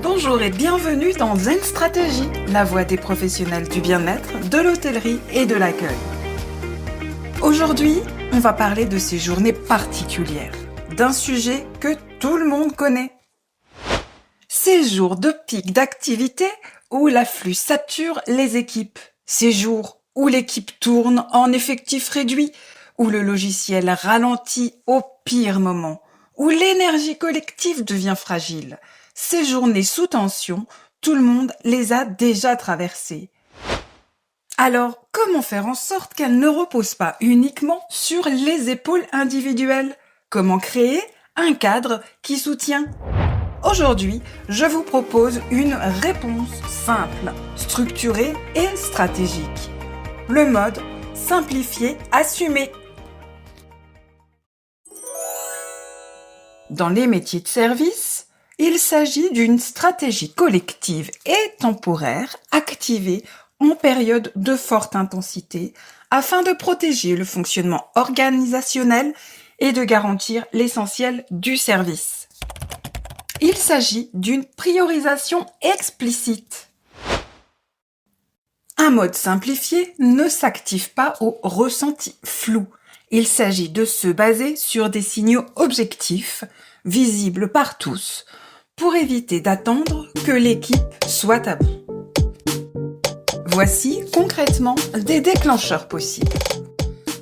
Bonjour et bienvenue dans Zen Stratégie, la voix des professionnels du bien-être, de l'hôtellerie et de l'accueil. Aujourd'hui, on va parler de ces journées particulières, d'un sujet que tout le monde connaît. Ces jours de pic d'activité où l'afflux sature les équipes. Ces jours où l'équipe tourne en effectif réduit, où le logiciel ralentit au pire moment, où l'énergie collective devient fragile. Ces journées sous tension, tout le monde les a déjà traversées. Alors, comment faire en sorte qu'elles ne reposent pas uniquement sur les épaules individuelles ? Comment créer un cadre qui soutient ? Aujourd'hui, je vous propose une réponse simple, structurée et stratégique. Le mode simplifier, assumer. Dans les métiers de service, il s'agit d'une stratégie collective et temporaire activée en période de forte intensité afin de protéger le fonctionnement organisationnel et de garantir l'essentiel du service. Il s'agit d'une priorisation explicite. Un mode simplifié ne s'active pas au ressenti flou. Il s'agit de se baser sur des signaux objectifs, visibles par tous, pour éviter d'attendre que l'équipe soit à bout. Voici concrètement des déclencheurs possibles.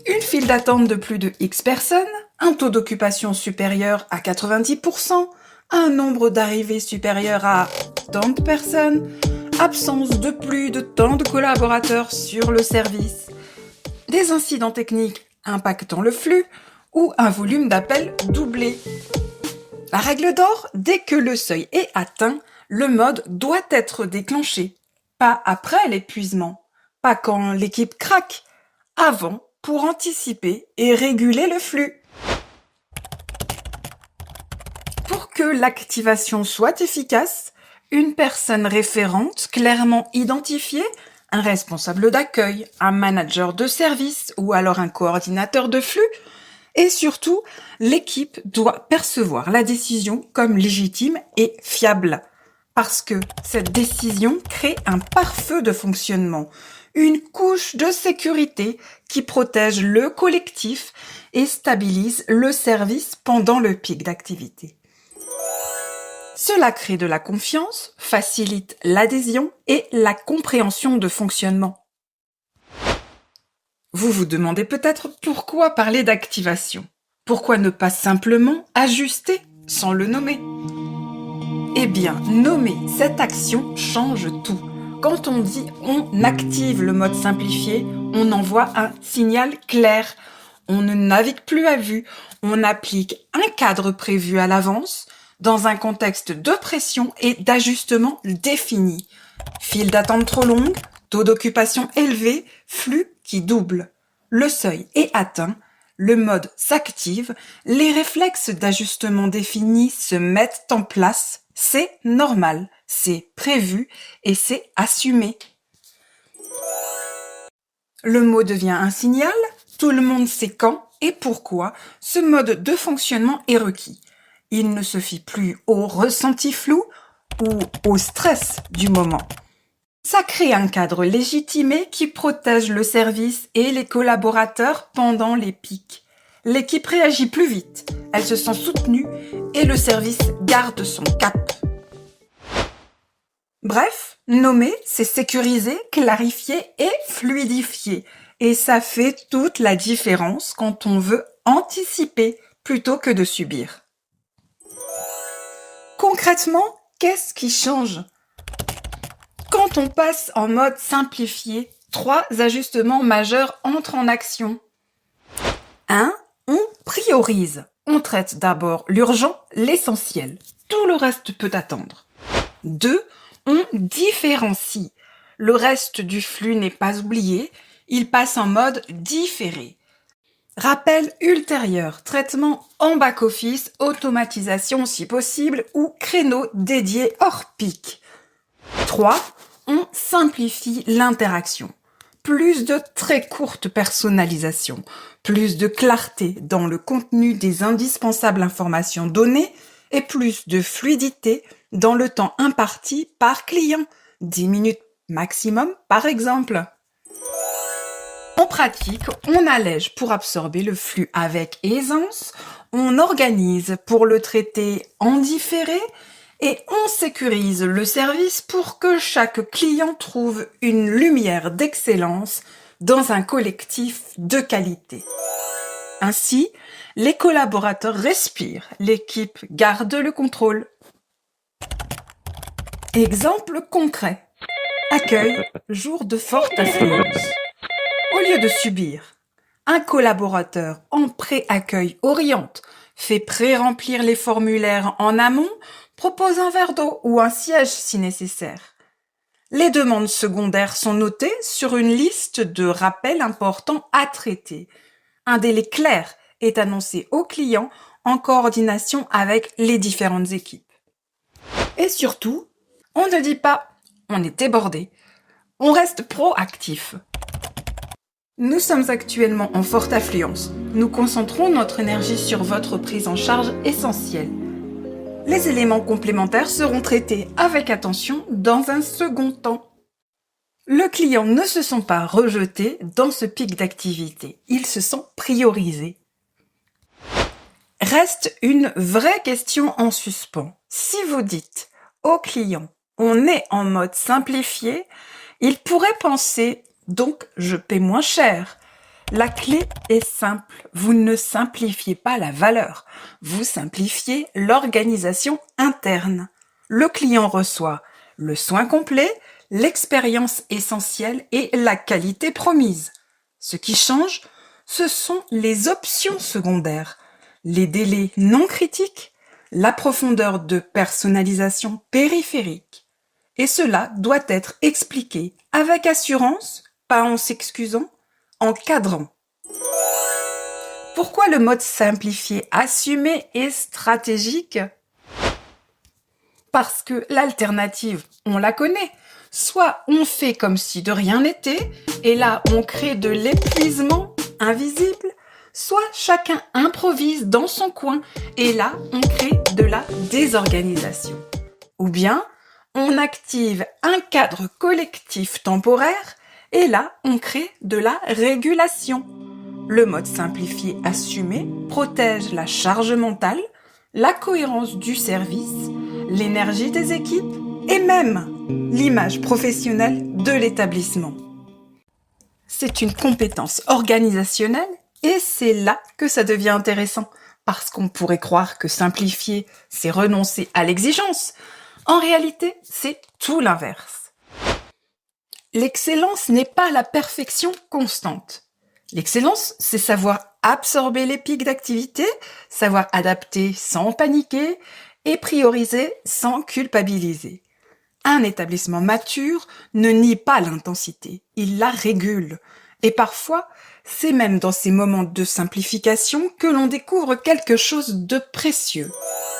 Une file d'attente de plus de X personnes, un taux d'occupation supérieur à 90%, un nombre d'arrivées supérieur à tant de personnes, absence de plus de tant de collaborateurs sur le service, des incidents techniques impactant le flux ou un volume d'appels doublé. La règle d'or, dès que le seuil est atteint, le mode doit être déclenché. Pas après l'épuisement, pas quand l'équipe craque, avant pour anticiper et réguler le flux. Pour que l'activation soit efficace, une personne référente clairement identifiée, un responsable d'accueil, un manager de service ou alors un coordinateur de flux, et surtout, l'équipe doit percevoir la décision comme légitime et fiable. Parce que cette décision crée un pare-feu de fonctionnement, une couche de sécurité qui protège le collectif et stabilise le service pendant le pic d'activité. Cela crée de la confiance, facilite l'adhésion et la compréhension de fonctionnement. Vous vous demandez peut-être pourquoi parler d'activation ? Pourquoi ne pas simplement ajuster sans le nommer ? Eh bien, nommer cette action change tout. Quand on dit on active le mode simplifié, on envoie un signal clair. On ne navigue plus à vue, on applique un cadre prévu à l'avance, dans un contexte de pression et d'ajustement défini. File d'attente trop longue, taux d'occupation élevé, flux qui double. Le seuil est atteint, le mode s'active, les réflexes d'ajustement définis se mettent en place. C'est normal, c'est prévu et c'est assumé. Le mot devient un signal, tout le monde sait quand et pourquoi ce mode de fonctionnement est requis. Il ne se fie plus au ressenti flou ou au stress du moment. Ça crée un cadre légitimé qui protège le service et les collaborateurs pendant les pics. L'équipe réagit plus vite, elle se sent soutenue et le service garde son cap. Bref, nommer, c'est sécuriser, clarifier et fluidifier. Et ça fait toute la différence quand on veut anticiper plutôt que de subir. Concrètement, qu'est-ce qui change ? Quand on passe en mode simplifié, 3 ajustements majeurs entrent en action. 1. On priorise. On traite d'abord l'urgent, l'essentiel. Tout le reste peut attendre. 2. On différencie. Le reste du flux n'est pas oublié, il passe en mode différé. Rappel ultérieur, traitement en back-office, automatisation si possible ou créneau dédié hors pic. 3. On simplifie l'interaction. Plus de très courte personnalisation, plus de clarté dans le contenu des indispensables informations données et plus de fluidité dans le temps imparti par client, 10 minutes maximum par exemple. En pratique, on allège pour absorber le flux avec aisance, on organise pour le traiter en différé et on sécurise le service pour que chaque client trouve une lumière d'excellence dans un collectif de qualité. Ainsi, les collaborateurs respirent, l'équipe garde le contrôle. Exemple concret. Accueil, jour de forte affluence. Au lieu de subir, un collaborateur en pré-accueil oriente, fait pré-remplir les formulaires en amont, propose un verre d'eau ou un siège si nécessaire. Les demandes secondaires sont notées sur une liste de rappels importants à traiter. Un délai clair est annoncé au client en coordination avec les différentes équipes. Et surtout, on ne dit pas « on est débordé », on reste proactif. Nous sommes actuellement en forte affluence. Nous concentrons notre énergie sur votre prise en charge essentielle. Les éléments complémentaires seront traités avec attention dans un second temps. Le client ne se sent pas rejeté dans ce pic d'activité. Il se sent priorisé. Reste une vraie question en suspens. Si vous dites au client « on est en mode simplifié », il pourrait penser « donc je paie moins cher ». La clé est simple, vous ne simplifiez pas la valeur, vous simplifiez l'organisation interne. Le client reçoit le soin complet, l'expérience essentielle et la qualité promise. Ce qui change, ce sont les options secondaires, les délais non critiques, la profondeur de personnalisation périphérique. Et cela doit être expliqué avec assurance, pas en s'excusant, en cadrant. Pourquoi le mode simplifié assumé est stratégique ? Parce que l'alternative, on la connaît. Soit on fait comme si de rien n'était, et là on crée de l'épuisement invisible, soit chacun improvise dans son coin, et là on crée de la désorganisation. Ou bien, on active un cadre collectif temporaire, et là, on crée de la régulation. Le mode simplifié assumé protège la charge mentale, la cohérence du service, l'énergie des équipes et même l'image professionnelle de l'établissement. C'est une compétence organisationnelle et c'est là que ça devient intéressant parce qu'on pourrait croire que simplifier, c'est renoncer à l'exigence. En réalité, c'est tout l'inverse. L'excellence n'est pas la perfection constante. L'excellence, c'est savoir absorber les pics d'activité, savoir adapter sans paniquer et prioriser sans culpabiliser. Un établissement mature ne nie pas l'intensité, il la régule. Et parfois, c'est même dans ces moments de simplification que l'on découvre quelque chose de précieux.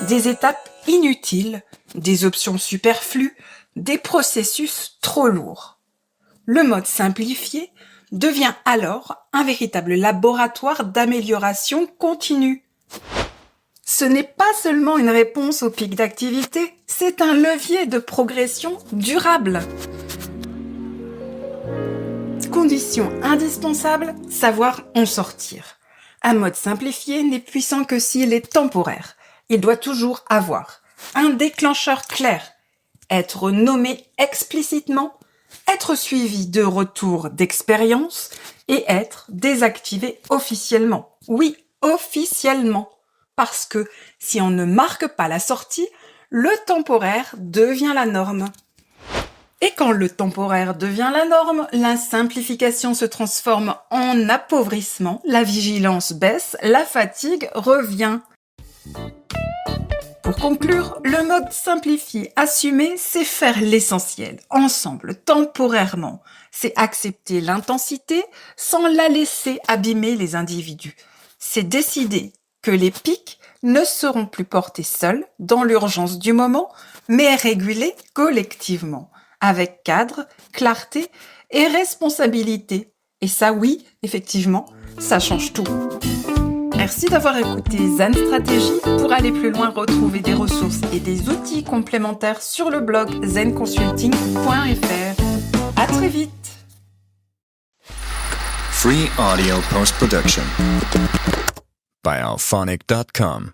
Des étapes inutiles, des options superflues, des processus trop lourds. Le mode simplifié devient alors un véritable laboratoire d'amélioration continue. Ce n'est pas seulement une réponse au pic d'activité, c'est un levier de progression durable. Condition indispensable, savoir en sortir. Un mode simplifié n'est puissant que s'il est temporaire. Il doit toujours avoir un déclencheur clair, être nommé explicitement, être suivi de retours d'expérience et être désactivé officiellement. Oui, officiellement. Parce que si on ne marque pas la sortie, le temporaire devient la norme. Et quand le temporaire devient la norme, la simplification se transforme en appauvrissement, la vigilance baisse, la fatigue revient. Pour conclure, le mode simplifié, assumé, c'est faire l'essentiel, ensemble, temporairement. C'est accepter l'intensité sans la laisser abîmer les individus. C'est décider que les pics ne seront plus portés seuls dans l'urgence du moment, mais régulés collectivement, avec cadre, clarté et responsabilité. Et ça, oui, effectivement, ça change tout. Merci d'avoir écouté Zen Stratégie. Pour aller plus loin, retrouvez des ressources et des outils complémentaires sur le blog zenconsulting.fr. À très vite. Free audio post-production by alphonic.com.